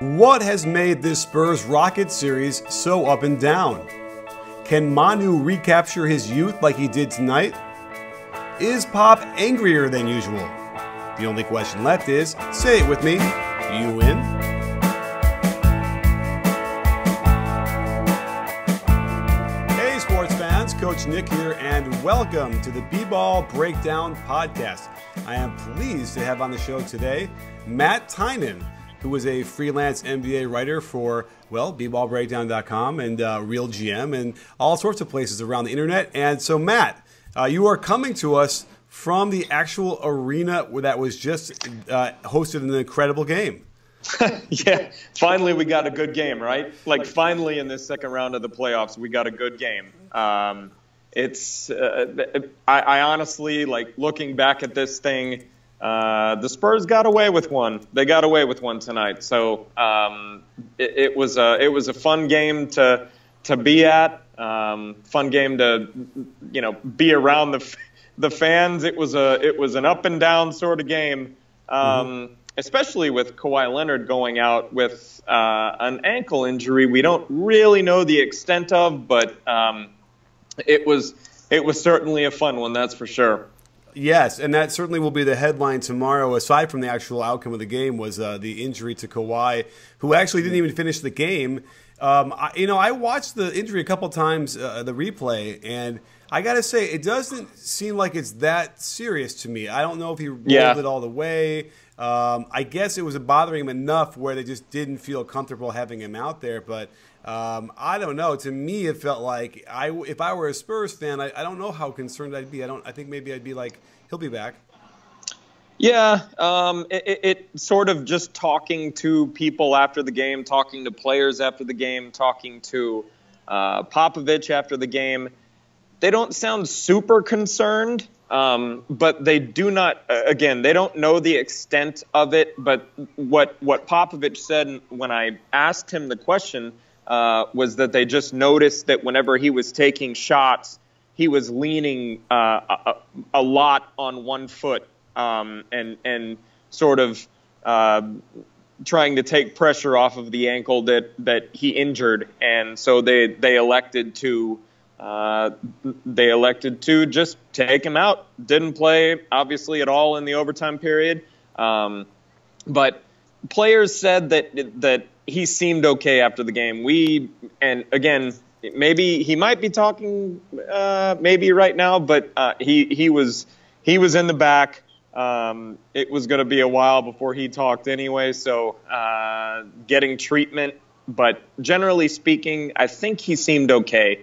What has made this Spurs Rockets series so up and down? Can Manu recapture his youth like he did tonight? Is Pop angrier than usual? The only question left is, say it with me, you win? Hey sports fans, Coach Nick here, and welcome to the B-Ball Breakdown Podcast. I am pleased to have on the show today Matt Tynan, who is a freelance NBA writer for, well, bballbreakdown.com and RealGM and all sorts of places around the internet. And so, Matt, you are coming to us from the actual arena that was just hosted an incredible game. Yeah, finally we got a good game, right? Like finally in this second round of the playoffs, we got a good game. I honestly, like looking back at this thing, the Spurs got away with one. They got away with one tonight. So it was a fun game to be at. Fun game to be around the fans. It was an up and down sort of game. Especially with Kawhi Leonard going out with an ankle injury we don't really know the extent of, but it was certainly a fun one, that's for sure. Yes, and that certainly will be the headline tomorrow, aside from the actual outcome of the game, was the injury to Kawhi, who actually didn't even finish the game. I watched the injury a couple times, the replay, and I got to say, it doesn't seem like it's that serious to me. I don't know if he rolled it all the way. I guess it was bothering him enough where they just didn't feel comfortable having him out there, but I don't know. To me, it felt like if I were a Spurs fan, I don't know how concerned I'd be. I think maybe I'd be like, he'll be back. Yeah, it sort of just talking to people after the game, talking to players after the game, talking to Popovich after the game. They don't sound super concerned, but they do not. Again, they don't know the extent of it. But what Popovich said when I asked him the question was that they just noticed that whenever he was taking shots, he was leaning a lot on one foot and sort of trying to take pressure off of the ankle that he injured, and so they elected to just take him out. Didn't play obviously at all in the overtime period, but players said that he seemed okay after the game. And again, maybe he might be talking maybe right now, but he was in the back. It was going to be a while before he talked anyway, so getting treatment. But generally speaking, I think he seemed okay.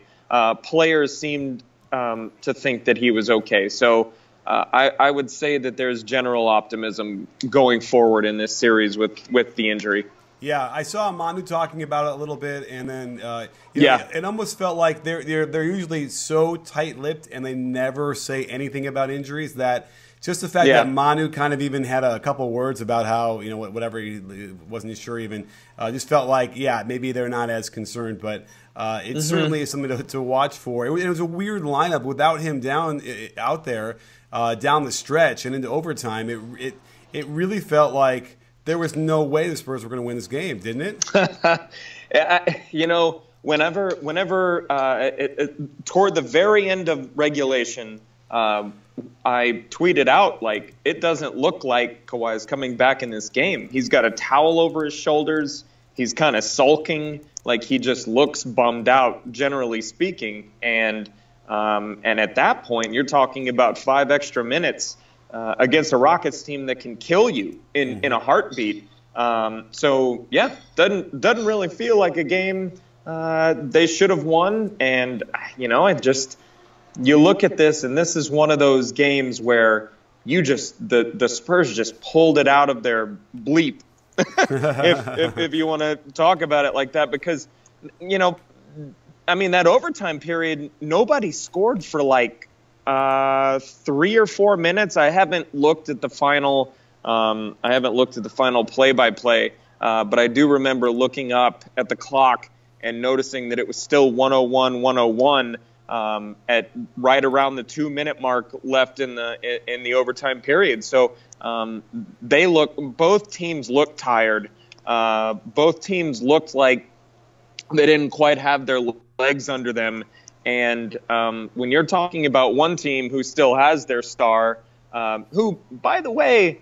Players seemed to think that he was okay. So I would say that there's general optimism going forward in this series with the injury. Yeah, I saw Manu talking about it a little bit, and then it almost felt like they're usually so tight-lipped and they never say anything about injuries that just the fact that Manu kind of even had a couple words about how whatever he wasn't sure even just felt like maybe they're not as concerned, but it certainly is something to watch for. It was a weird lineup without him out there down the stretch and into overtime. It really felt like there was no way the Spurs were going to win this game, didn't it? Whenever toward the very end of regulation, I tweeted out, like, it doesn't look like Kawhi is coming back in this game. He's got a towel over his shoulders. He's kind of sulking, like he just looks bummed out, generally speaking. And at that point, you're talking about 5 extra minutes against a Rockets team that can kill you in a heartbeat. So doesn't really feel like a game they should have won. And you look at this, and this is one of those games where the Spurs just pulled it out of their bleep, if you want to talk about it like that, because that overtime period, nobody scored for like 3 or 4 minutes. I haven't looked at the final. Play-by-play, but I do remember looking up at the clock and noticing that it was still 101-101 at right around the 2-minute mark left in the overtime period. So both teams looked tired. Both teams looked like they didn't quite have their legs under them. And when you're talking about one team who still has their star, who, by the way,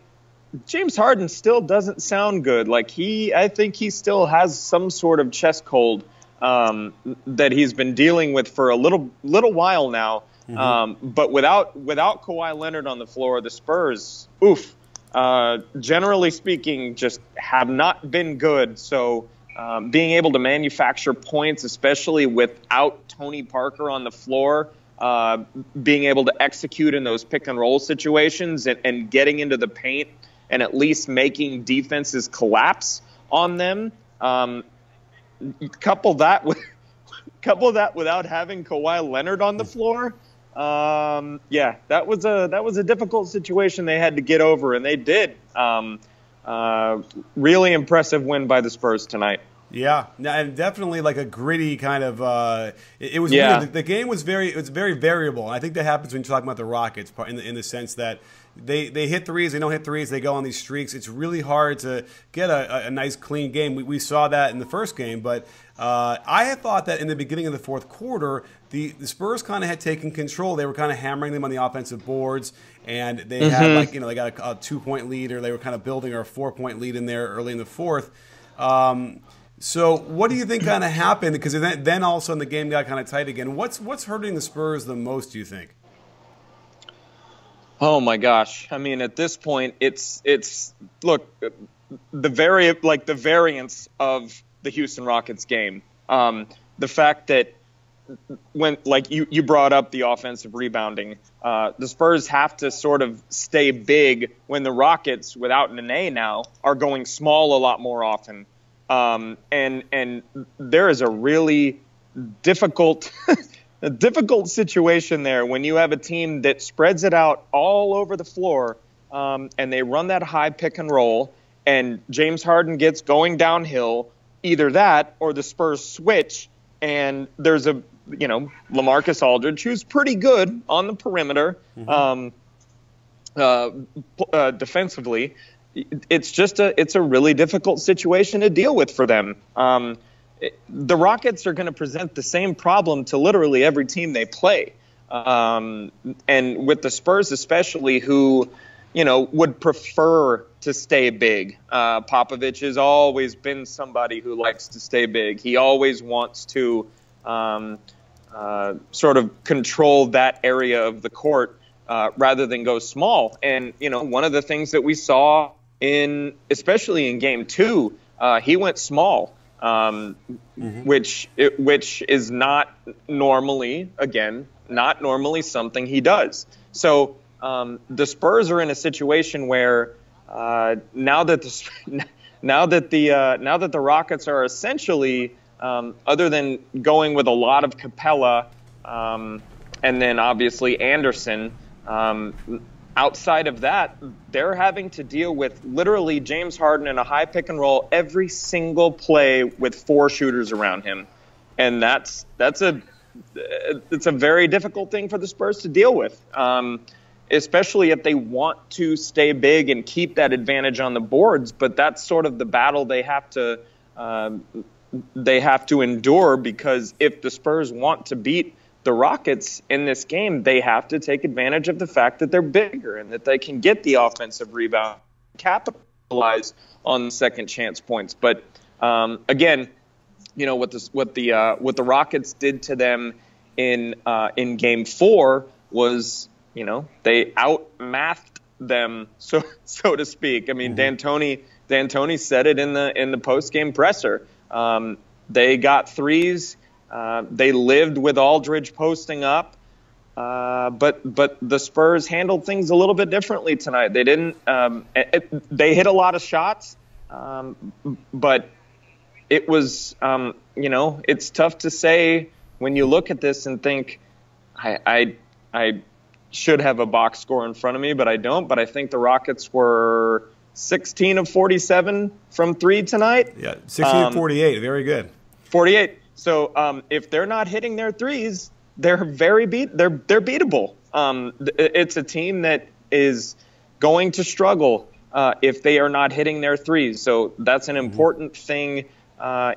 James Harden still doesn't sound good. Like I think he still has some sort of chest cold that he's been dealing with for a little while now. But without Kawhi Leonard on the floor, the Spurs, generally speaking, just have not been good. So being able to manufacture points, especially without Tony Parker on the floor, being able to execute in those pick and roll situations and getting into the paint and at least making defenses collapse on them. Couple that without having Kawhi Leonard on the floor. That was a difficult situation they had to get over, and they did. Really impressive win by the Spurs tonight. Yeah, and definitely like a gritty kind of. It was weird. The game was very variable, and I think that happens when you're talking about the Rockets, in the sense that they hit threes, they don't hit threes, they go on these streaks. It's really hard to get a nice clean game. We saw that in the first game, but I had thought that in the beginning of the fourth quarter, the Spurs kind of had taken control. They were kind of hammering them on the offensive boards, and they had they got a 2-point lead, or they were kind of building a 4-point lead in there early in the fourth. So what do you think kind of happened? Because then all of a sudden the game got kind of tight again. What's hurting the Spurs the most, do you think? Oh my gosh! I mean, at this point, it's look, the variance of the Houston Rockets game. The fact that when, like you brought up the offensive rebounding, the Spurs have to sort of stay big when the Rockets, without Nene now, are going small a lot more often. And there is a really difficult situation there when you have a team that spreads it out all over the floor, and they run that high pick and roll, and James Harden gets going downhill. Either that or the Spurs switch, and there's a LaMarcus Aldridge, who's pretty good on the perimeter defensively. It's a really difficult situation to deal with for them. The Rockets are going to present the same problem to literally every team they play. And with the Spurs especially, who, would prefer to stay big. Popovich has always been somebody who likes to stay big. He always wants to sort of control that area of the court rather than go small. And, one of the things that we saw especially in game 2, he went small. Which is not normally something he does. So the Spurs are in a situation where now that the Rockets are essentially, other than going with a lot of Capella and then obviously Anderson, outside of that, they're having to deal with literally James Harden in a high pick and roll every single play with 4 shooters around him. And it's a very difficult thing for the Spurs to deal with, especially if they want to stay big and keep that advantage on the boards. But that's sort of the battle they have to endure, because if the Spurs want to beat the Rockets in this game, they have to take advantage of the fact that they're bigger and that they can get the offensive rebound, capitalize on the second chance points. But again, what the Rockets did to them in game 4 was, they outmathed them, so to speak. I mean, D'Antoni said it in the post game presser. They got threes. They lived with Aldridge posting up, but the Spurs handled things a little bit differently tonight. They didn't. They hit a lot of shots, but it was, it's tough to say when you look at this and think, I should have a box score in front of me, but I don't. But I think the Rockets were 16 of 47 from 3 tonight. Yeah, 16 of 48. Very good. 48. So if they're not hitting their threes, they're beatable. It's a team that is going to struggle if they are not hitting their threes. So that's an important thing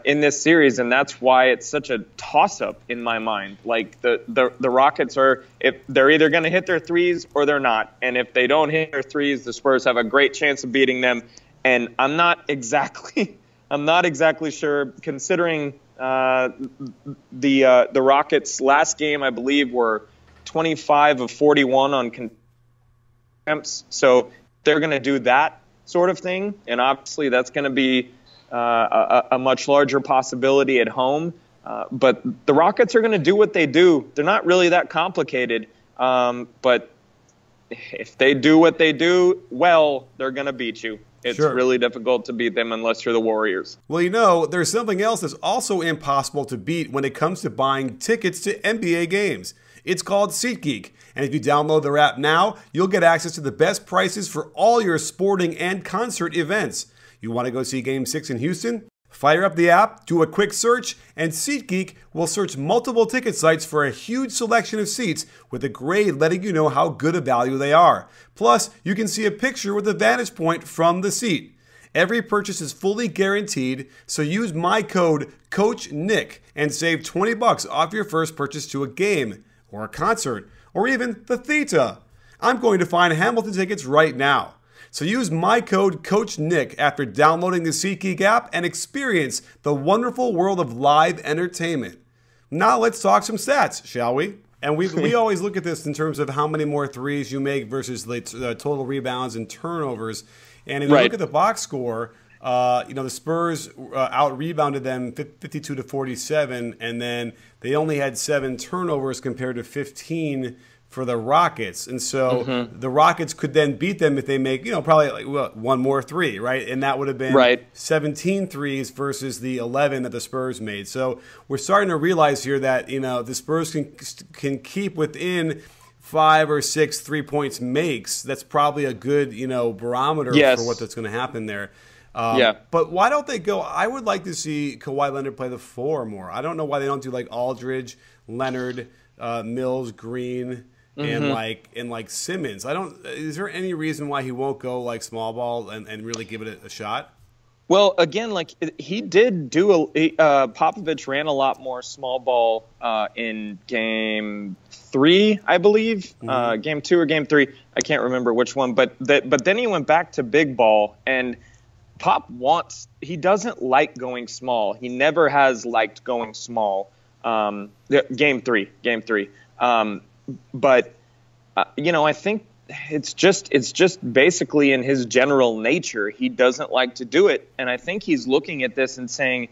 in this series, and that's why it's such a toss-up in my mind. Like the Rockets are, if they're either going to hit their threes or they're not, and if they don't hit their threes, the Spurs have a great chance of beating them. And I'm not exactly sure, considering the Rockets last game, I believe, were 25 of 41 on attempts. So they're going to do that sort of thing, and obviously that's going to be a much larger possibility at home. But the Rockets are going to do what they do. They're not really that complicated, but if they do what they do well, they're going to beat you. It's really difficult to beat them unless you're the Warriors. Well, there's something else that's also impossible to beat when it comes to buying tickets to NBA games. It's called SeatGeek. And if you download their app now, you'll get access to the best prices for all your sporting and concert events. You want to go see Game 6 in Houston? Fire up the app, do a quick search, and SeatGeek will search multiple ticket sites for a huge selection of seats with a grade letting you know how good a value they are. Plus, you can see a picture with a vantage point from the seat. Every purchase is fully guaranteed, so use my code CoachNick and save $20 off your first purchase to a game, or a concert, or even the theater. I'm going to find Hamilton tickets right now. So use my code CoachNick after downloading the SeatGeek app and experience the wonderful world of live entertainment. Now let's talk some stats, shall we? And we always look at this in terms of how many more threes you make versus the total rebounds and turnovers. And if you look at the box score, the Spurs out-rebounded them 52-47, and then they only had 7 turnovers compared to 15 for the Rockets. And so the Rockets could then beat them if they make, probably like one more three, right? And that would have been 17 threes versus the 11 that the Spurs made. So we're starting to realize here that, the Spurs can keep within 5 or 6 3-point makes. That's probably a good, barometer for what that's going to happen there. But why don't they go? I would like to see Kawhi Leonard play the 4 more. I don't know why they don't do like Aldridge, Leonard, Mills, Green, and like Simmons. Is there any reason why he won't go like small ball and really give it a shot? Well, again, like he did do Popovich ran a lot more small ball in Game 3, I believe. Game 2 or Game 3, I can't remember which one. But then he went back to big ball, and Pop he doesn't like going small. He never has liked going small. Game 3. But I think it's just basically in his general nature. He doesn't like to do it, and I think he's looking at this and saying,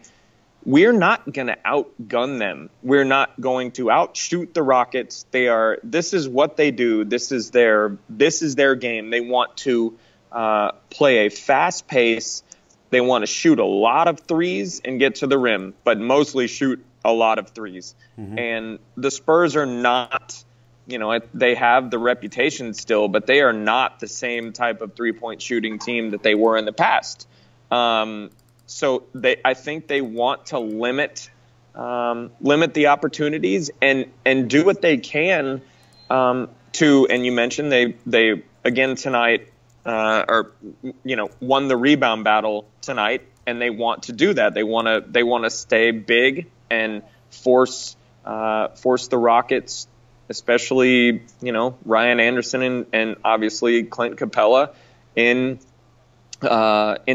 we're not going to outgun them. We're not going to outshoot the Rockets. This is what they do. This is their game. They want to play a fast pace. They want to shoot a lot of threes and get to the rim, but mostly shoot a lot of threes. And the Spurs are not, they have the reputation still, but they are not the same type of three-point shooting team that they were in the past. So I think they want to limit the opportunities and do what they can to. And you mentioned they again tonight won the rebound battle tonight, and they want to do that. They want to stay big and force the Rockets, especially Ryan Anderson and obviously Clint Capella, into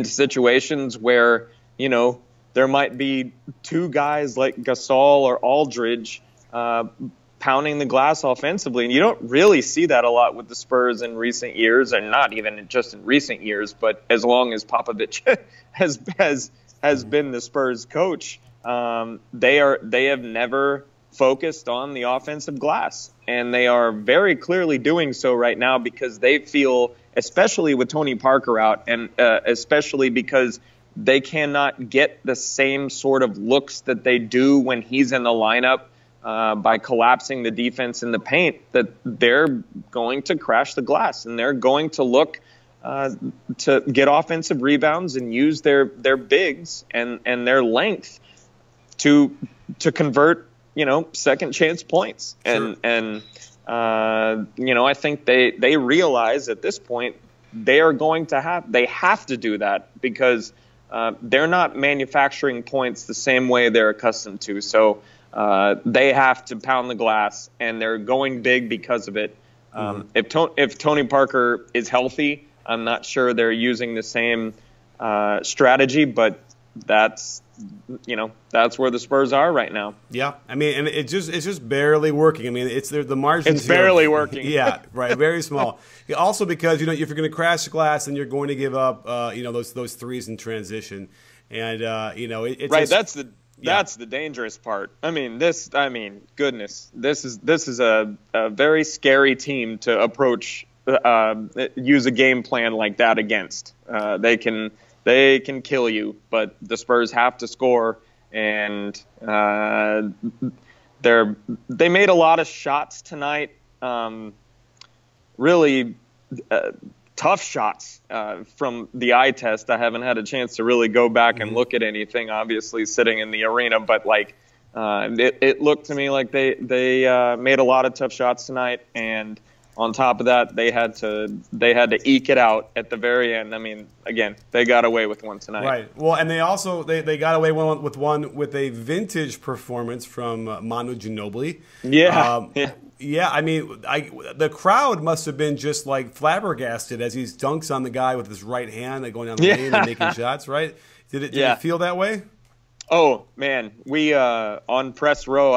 situations where there might be 2 guys like Gasol or Aldridge pounding the glass offensively, and you don't really see that a lot with the Spurs in recent years, and not even just in recent years, but as long as Popovich has been the Spurs coach, they have never focused on the offensive glass, and they are very clearly doing so right now because they feel, especially with Tony Parker out, and especially because they cannot get the same sort of looks that they do when he's in the lineup by collapsing the defense in the paint, that they're going to crash the glass, and they're going to look to get offensive rebounds and use their bigs and their length to convert second chance points. Sure. And I think they realize at this point they have to do that because they're not manufacturing points the same way they're accustomed to. So they have to pound the glass, and they're going big because of it. If Tony Parker is healthy, I'm not sure they're using the same strategy, but that's where the Spurs are right now. Yeah, I mean, and it's just barely working. I mean, it's the margins. It's barely working. Yeah, right, very small. Also, because if you're going to crash the glass, then you're going to give up those threes in transition, and it's right. That's the dangerous part. Goodness, this is a very scary team to approach. Use a game plan like that against. They can kill you, but the Spurs have to score, and they made a lot of shots tonight. Really tough shots from the eye test. I haven't had a chance to really go back and look at anything, obviously, sitting in the arena, but it looked to me like they made a lot of tough shots tonight, and on top of that, they had to eke it out at the very end. I mean, again, they got away with one tonight. Right. Well, and they also they got away with one with a vintage performance from Manu Ginobili. Yeah. Yeah. I mean, the crowd must have been just like flabbergasted as he dunks on the guy with his right hand, going down the lane and making shots. Right? Did it feel that way? Oh man, we on press row.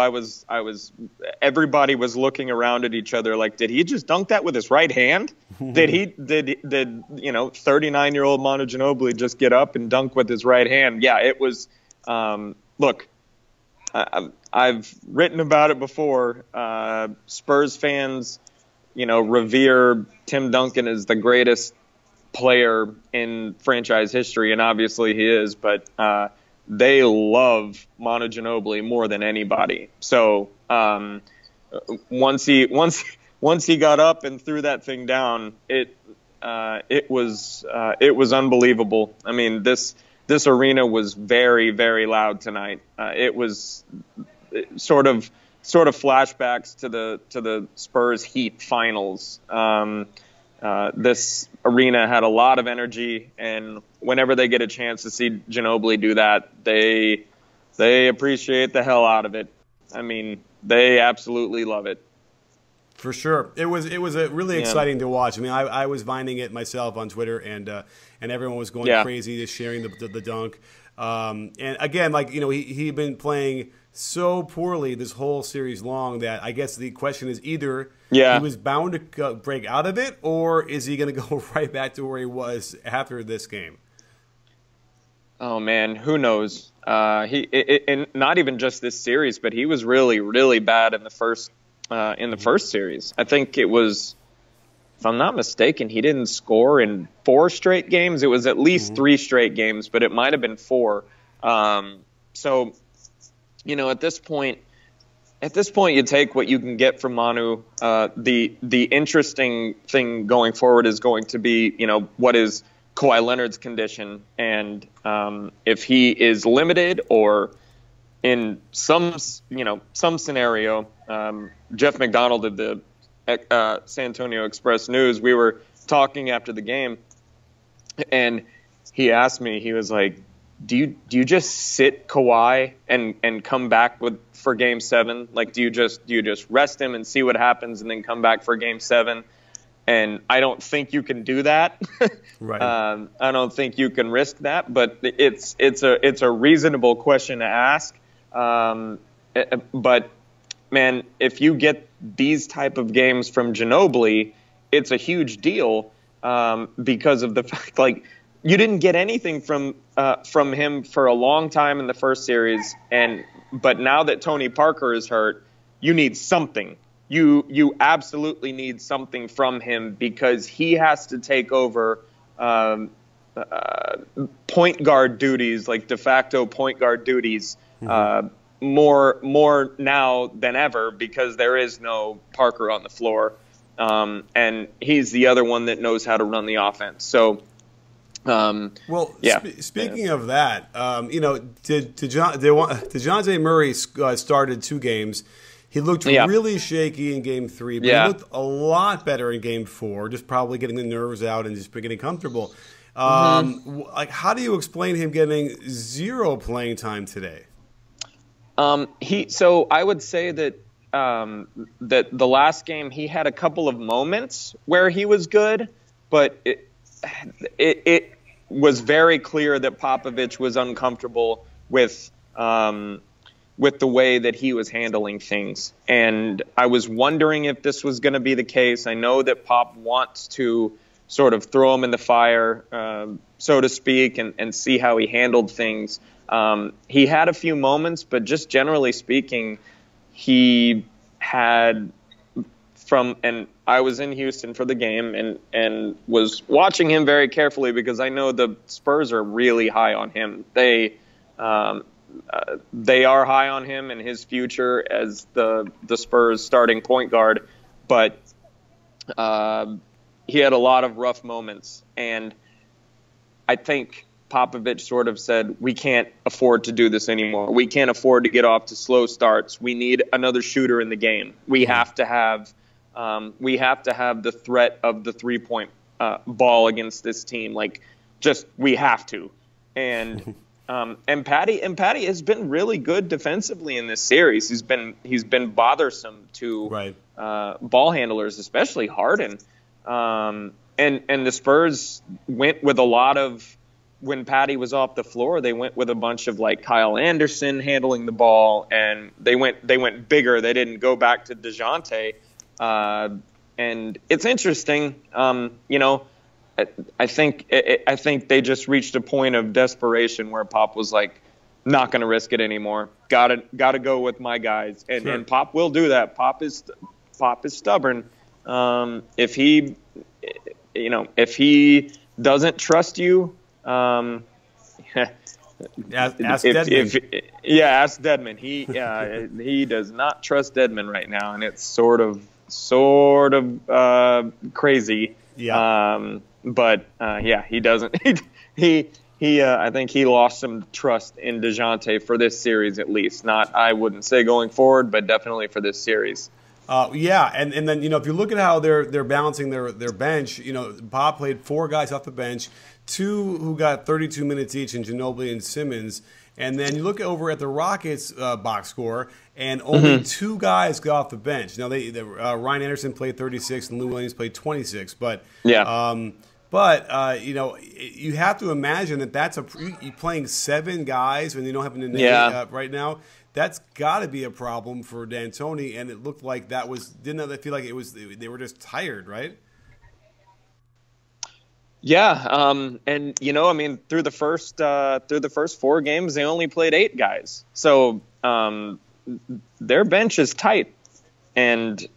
Everybody was looking around at each other like, did he just dunk that with his right hand? Did 39-year-old Manu Ginobili just get up and dunk with his right hand? Yeah, it was. Look, I've written about it before. Spurs fans, revere Tim Duncan as the greatest player in franchise history, and obviously he is, but. They love Manu Ginobili more than anybody. So once he got up and threw that thing down, it was unbelievable. I mean, this arena was very, very loud tonight. It was sort of flashbacks to the Spurs Heat finals. This arena had a lot of energy, and whenever they get a chance to see Ginobili do that, they appreciate the hell out of it. I mean, they absolutely love it. For sure, it was really exciting to watch. I mean, I was vining it myself on Twitter, and everyone was going crazy, just sharing the dunk. And again, he'd been playing so poorly this whole series long that I guess the question is either he was bound to break out of it, or is he going to go right back to where he was after this game? Oh man, who knows? And not even just this series, but he was really, really bad in the first series. I think it was, if I'm not mistaken, he didn't score in 4 straight games. It was at least 3 straight games, but it might have been 4. So, at this point, you take what you can get from Manu. The interesting thing going forward is going to be, what is Kawhi Leonard's condition, and if he is limited or in some scenario. Jeff McDonald of the San Antonio Express News, we were talking after the game, and he asked me, he was like, do you just sit Kawhi and come back for Game 7? Like, do you just rest him and see what happens and then come back for Game 7? And I don't think you can do that. Right. I don't think you can risk that, but it's a reasonable question to ask. But man, if you get these type of games from Ginobili, it's a huge deal because of the fact, you didn't get anything from him for a long time in the first series, but now that Tony Parker is hurt, you need something. You absolutely need something from him because he has to take over point guard duties, like de facto point guard duties, more now than ever because there is no Parker on the floor, and he's the other one that knows how to run the offense. So. Speaking of that, Dejounte Murray started 2 games. He looked really shaky in Game 3, but he looked a lot better in Game 4, just probably getting the nerves out and just getting comfortable. Like, how do you explain him getting 0 playing time today? So I would say that that the last game he had a couple of moments where he was good, but it was very clear that Popovich was uncomfortable with the way that he was handling things. And I was wondering if this was going to be the case. I know that Pop wants to sort of throw him in the fire, so to speak, and see how he handled things. He had a few moments, but just generally speaking, he had and I was in Houston for the game and was watching him very carefully because I know the Spurs are really high on him. They are high on him and his future as the Spurs starting point guard, but he had a lot of rough moments, and I think Popovich sort of said, we can't afford to do this anymore. We can't afford to get off to slow starts. We need another shooter in the game. We have to have the threat of the 3-point ball against this team. Like, just we have to. And Patty has been really good defensively in this series. He's been bothersome to ball handlers, especially Harden. And the Spurs went with a lot of, when Patty was off the floor, they went with a bunch of like Kyle Anderson handling the ball, and they went bigger. They didn't go back to Dejounte. And it's interesting, you know, I think they just reached a point of desperation where Pop was like, not going to risk it anymore. Got to go with my guys. And Pop will do that. Pop is stubborn. If he doesn't trust you, ask Dedman. Ask Dedman. He does not trust Dedman right now, and it's sort of crazy. But he doesn't. I think he lost some trust in Dejounte for this series, at least. Not, I wouldn't say going forward, but definitely for this series. And then, you know, if you look at how they're balancing their bench, you know, Bob played 4 guys off the bench, 2 who got 32 minutes each in Ginobili and Simmons. And then you look over at the Rockets box score, and only 2 guys got off the bench. Now, Ryan Anderson played 36 and Lou Williams played 26. But you know, you have to imagine that that's you playing 7 guys when you don't have an name right now. That's got to be a problem for D'Antoni, and it looked like that was. Didn't they feel like it was? They were just tired, right? Yeah, and you know, I mean, through the first 4 games, they only played 8 guys, so their bench is tight, and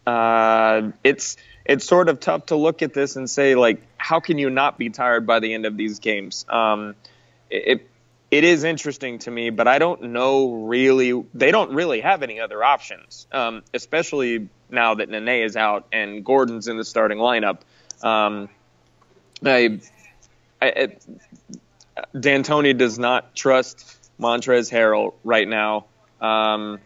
it's sort of tough to look at this and say, like, how can you not be tired by the end of these games? It is interesting to me, but I don't know really. They don't really have any other options, especially now that Nene is out and Gordon's in the starting lineup. D'Antoni does not trust Montrezl Harrell right now, and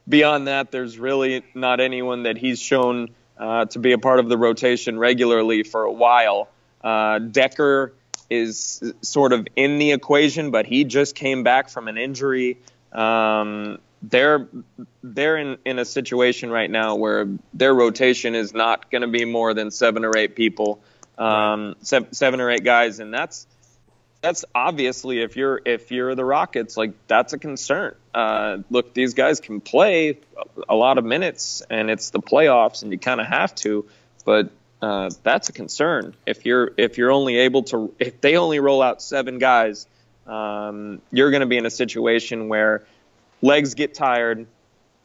beyond that, there's really not anyone that he's shown to be a part of the rotation regularly for a while. Decker is sort of in the equation, but he just came back from an injury. They're in a situation right now where their rotation is not going to be more than 7 or 8 people, 7 or 8 guys, and that's obviously, if you're the Rockets, like, that's a concern. Look, these guys can play a lot of minutes, and it's the playoffs, and you kind of have to, but that's a concern. If you're only able to, if they only roll out 7 guys, you're going to be in a situation where legs get tired,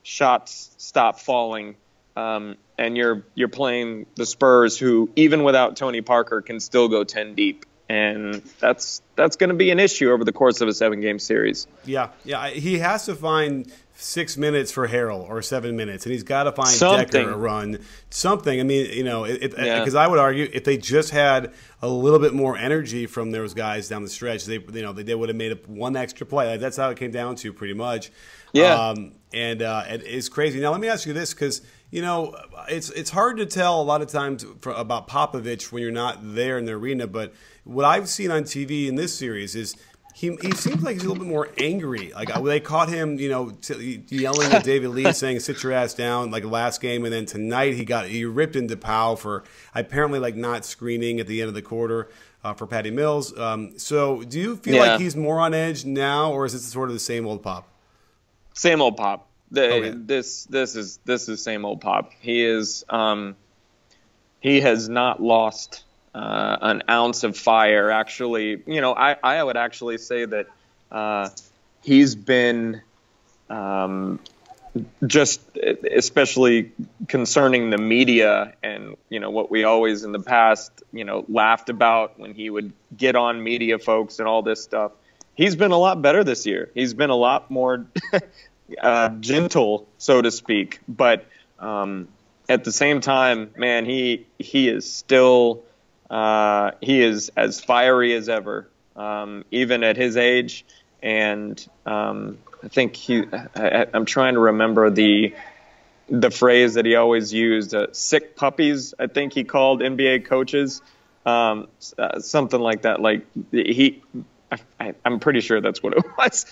shots stop falling, and you're playing the Spurs, who even without Tony Parker can still go 10 deep, and that's going to be an issue over the course of a 7-game series. Yeah, he has to find 6 minutes for Harrell or 7 minutes, and he's got to find something. Decker a run, something. I mean, because I would argue if they just had a little bit more energy from those guys down the stretch, they would have made up one extra play. Like, that's how it came down to pretty much. Yeah. And it's crazy. Now let me ask you this, because it's hard to tell a lot of times about Popovich when you're not there in the arena. But what I've seen on TV in this series is he seems like he's a little bit more angry. Like they caught him, yelling at David Lee, saying "sit your ass down," like last game, and then tonight he ripped into Powell for apparently like not screening at the end of the quarter for Patty Mills. So do you feel like he's more on edge now, or is this sort of the same old Pop? Same old Pop. Okay. This is same old Pop. He is he has not lost an ounce of fire. Actually, I would actually say that he's been just, especially concerning the media and what we always in the past laughed about when he would get on media folks and all this stuff. He's been a lot better this year. He's been a lot more gentle, so to speak. But at the same time, man, he is still he is as fiery as ever, even at his age. And I think I'm trying to remember the phrase that he always used, sick puppies, I think he called NBA coaches, something like that. Like I'm pretty sure that's what it was.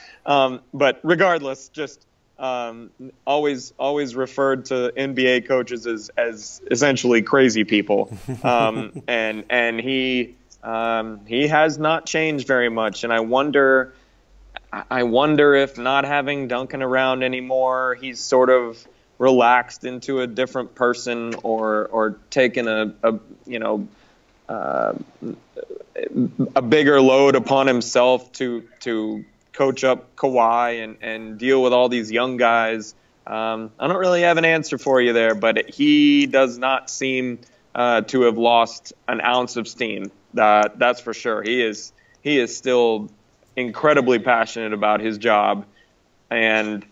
But regardless, just always referred to NBA coaches as essentially crazy people. And he has not changed very much. And I wonder if not having Duncan around anymore, he's sort of relaxed into a different person, or taken a bigger load upon himself to coach up Kawhi and deal with all these young guys. I don't really have an answer for you there, but he does not seem to have lost an ounce of steam. That's for sure. He is still incredibly passionate about his job, and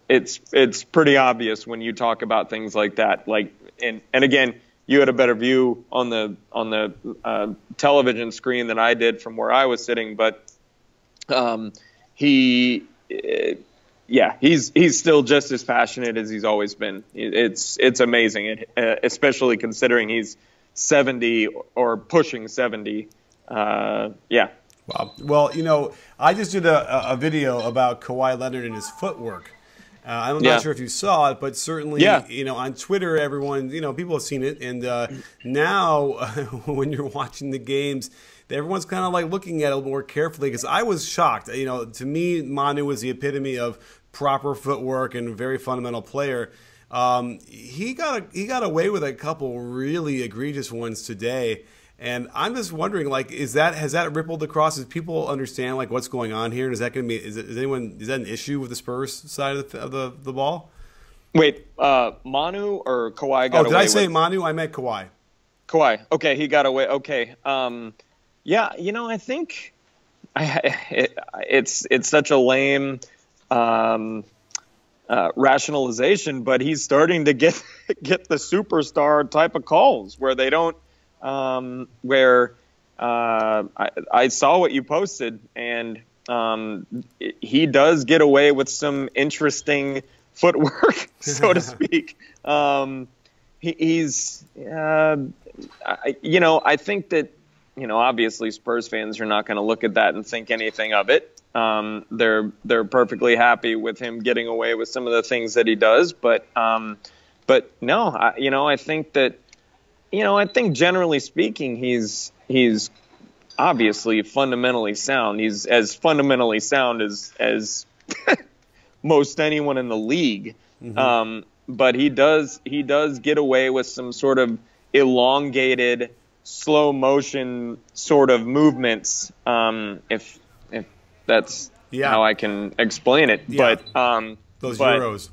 it's pretty obvious when you talk about things like that. Like, and again, you had a better view on the television screen than I did from where I was sitting, but he's still just as passionate as he's always been. It's amazing, especially considering he's 70 or pushing 70. Wow. Well, I just did a video about Kawhi Leonard and his footwork. I'm not sure if you saw it, but certainly, on Twitter, everyone, people have seen it. And now when you're watching the games, everyone's kind of like looking at it a little more carefully, because I was shocked. To me, Manu was the epitome of proper footwork and a very fundamental player. He got away with a couple really egregious ones today. And I'm just wondering, like, has that rippled across? Does people understand like what's going on here? Is that going to be is that an issue with the Spurs side of the ball? Wait, Manu or Kawhi got away? Did I say Manu? I meant Kawhi. Kawhi. Okay, he got away. Okay. I think it's such a lame rationalization, but he's starting to get the superstar type of calls where they don't. I saw what you posted, and he does get away with some interesting footwork, so to speak. I think that, obviously Spurs fans are not going to look at that and think anything of it. They're perfectly happy with him getting away with some of the things that he does, but no, I think that. I think generally speaking, he's obviously fundamentally sound. He's as fundamentally sound as most anyone in the league. Mm-hmm. But he does get away with some sort of elongated, slow motion sort of movements. If that's how I can explain it. Yeah. But those Euros.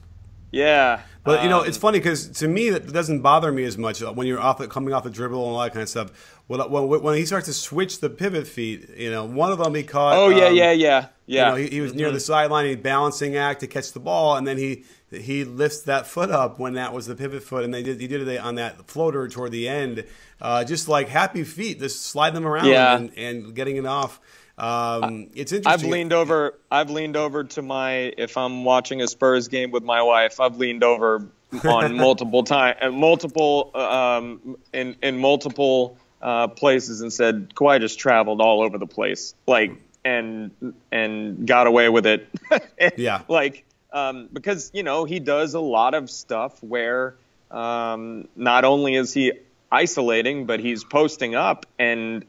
Yeah. But, it's funny because to me, that doesn't bother me as much when you're coming off the dribble and all that kind of stuff. When he starts to switch the pivot feet, one of them he caught. Oh, yeah. He was near the sideline, he balancing act to catch the ball, and then he lifts that foot up when that was the pivot foot, and he did it on that floater toward the end. Just like happy feet, just slide them around and getting it off. It's interesting. I've leaned over to if I'm watching a Spurs game with my wife, I've leaned over on multiple times and in multiple places and said, Kawhi just traveled all over the place, and got away with it. Because he does a lot of stuff where not only is he isolating, but he's posting up, and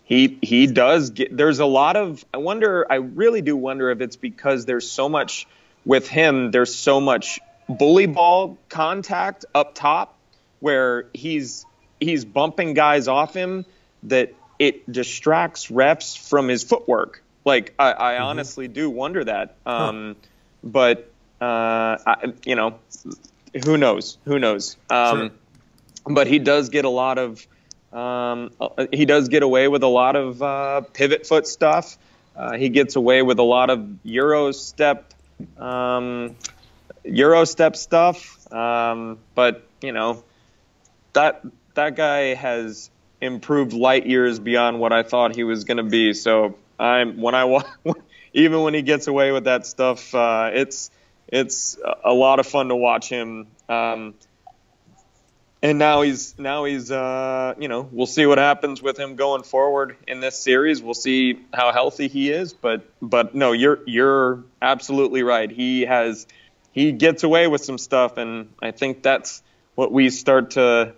he does get, there's a lot of, I really do wonder if it's because there's so much with him, there's so much bully ball contact up top where he's bumping guys off him that it distracts refs from his footwork. I honestly do wonder that. But, who knows? Sure. But he does get a lot of, he does get away with a lot of pivot foot stuff. He gets away with a lot of Euro step stuff. But that guy has improved light years beyond what I thought he was going to be. So even when he gets away with that stuff, it's a lot of fun to watch him. And now he's we'll see what happens with him going forward in this series. We'll see how healthy he is, but no, you're absolutely right. He gets away with some stuff, and I think that's what we start to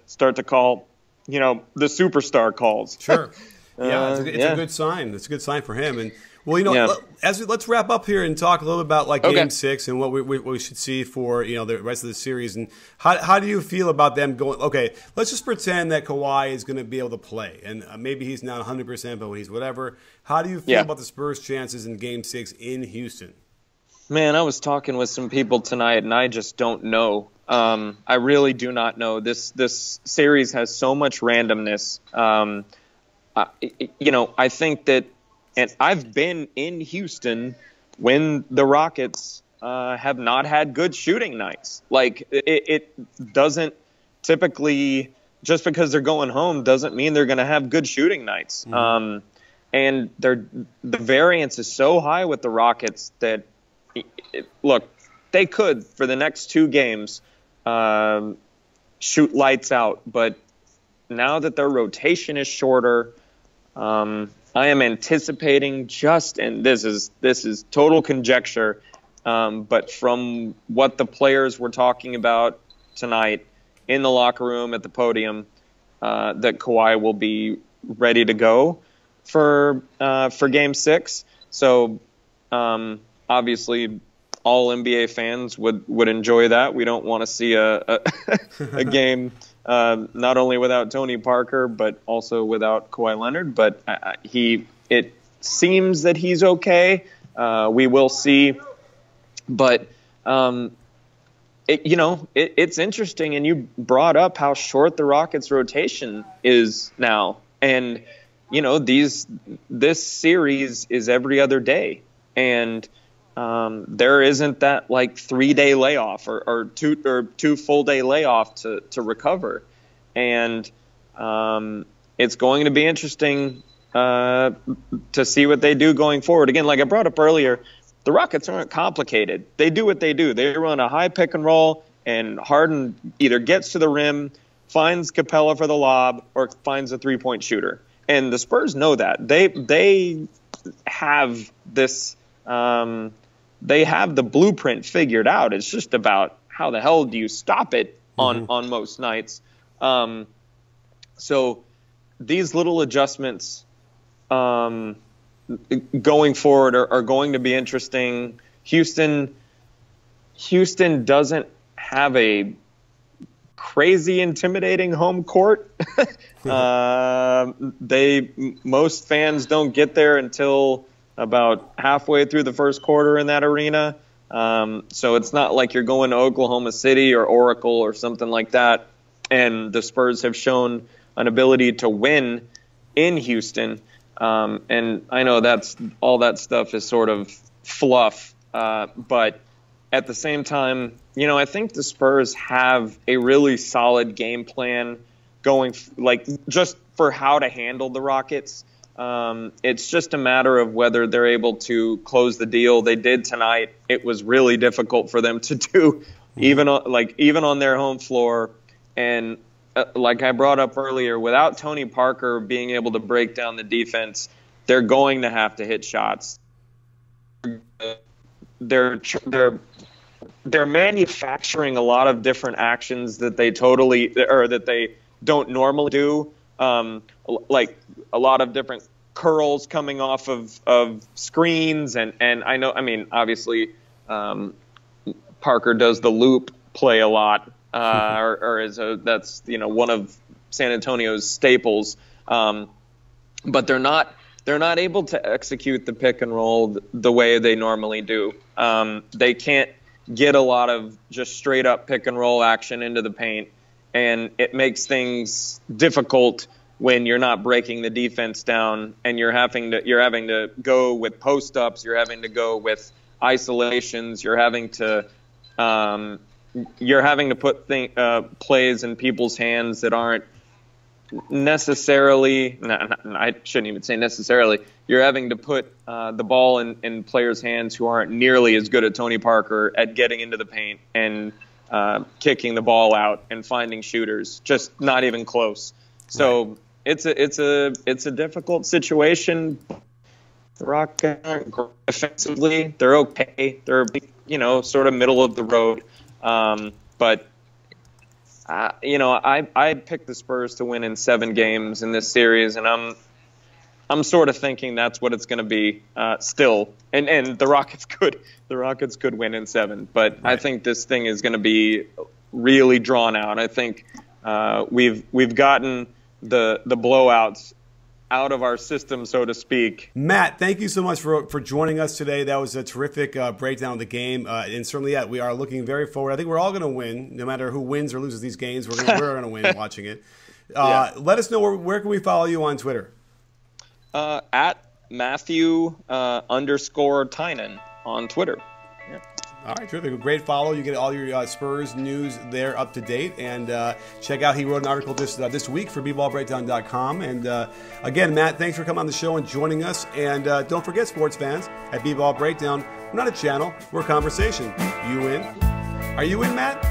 call, the superstar calls. Sure. Yeah, it's a good sign. It's a good sign for him. And let's wrap up here and talk a little about Game 6 and what we should see for the rest of the series. And how do you feel about them going? Okay, let's just pretend that Kawhi is going to be able to play, and maybe he's not 100%, but he's whatever. How do you feel about the Spurs' chances in Game 6 in Houston? Man, I was talking with some people tonight, and I just don't know. I really do not know. This series has so much randomness. I think that. And I've been in Houston when the Rockets have not had good shooting nights. It doesn't typically, just because they're going home doesn't mean they're going to have good shooting nights. Mm-hmm. And the variance is so high with the Rockets that, look, they could, for the next 2 games, shoot lights out. But now that their rotation is shorter, I am anticipating and this is total conjecture, but from what the players were talking about tonight in the locker room at the podium, that Kawhi will be ready to go for Game 6. So obviously all NBA fans would enjoy that. We don't want to see a game not only without Tony Parker, but also without Kawhi Leonard. But it seems that he's okay. We will see. But it's interesting, and you brought up how short the Rockets' rotation is now, and this series is every other day, and there isn't that 3-day layoff or two full day layoff to recover. And it's going to be interesting to see what they do going forward. Again, like I brought up earlier, the Rockets aren't complicated. They do what they do. They run a high pick and roll, and Harden either gets to the rim, finds Capella for the lob, or finds a 3-point shooter. And the Spurs know that. They have this they have the blueprint figured out. It's just about how the hell do you stop it on most nights. So these little adjustments going forward are going to be interesting. Houston doesn't have a crazy intimidating home court. Most fans don't get there until about halfway through the first quarter in that arena. So it's not like you're going to Oklahoma City or Oracle or something like that. And the Spurs have shown an ability to win in Houston. And I know that's all that stuff is sort of fluff. But at the same time, you know, I think the Spurs have a really solid game plan going, like, just for how to handle the Rockets. It's just a matter of whether they're able to close the deal. They did tonight. It was really difficult for them to do, even on their home floor. And like I brought up earlier, without Tony Parker being able to break down the defense, they're going to have to hit shots. They're manufacturing a lot of different actions that they don't normally do. Like a lot of different curls coming off of screens, and I know, I mean, obviously Parker does the loop play a lot, that's, you know, one of San Antonio's staples, but they're not able to execute the pick and roll the way they normally do. They can't get a lot of just straight up pick and roll action into the paint, and it makes things difficult when you're not breaking the defense down, and you're having to go with post ups, you're having to go with isolations, you're having to put plays in people's hands that aren't necessarily. I shouldn't even say necessarily. You're having to put the ball in players' hands who aren't nearly as good as Tony Parker at getting into the paint and kicking the ball out and finding shooters. Just not even close. So. Right. It's a difficult situation. The Rockets aren't great defensively. They're okay. They're, you know, sort of middle of the road. But you know, I picked the Spurs to win in 7 games in this series, and I'm sort of thinking that's what it's going to be still. And the Rockets could win in 7, but right. I think this thing is going to be really drawn out. I think we've gotten the blowouts out of our system, so to speak. Matt, thank you so much for joining us today. That was a terrific breakdown of the game, and certainly, yeah, we are looking very forward. I think we're all going to win, no matter who wins or loses these games. We're going to win watching it. Yeah. Let us know where can we follow you on Twitter? At Matthew _ Tynan on Twitter. Yeah. All right, terrific. Great follow. You get all your Spurs news there up to date. And check out, he wrote an article this week for bballbreakdown.com. And again, Matt, thanks for coming on the show and joining us. And don't forget, sports fans, at B-Ball Breakdown, we're not a channel, we're a conversation. You in? Are you in, Matt?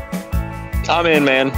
I'm in, man.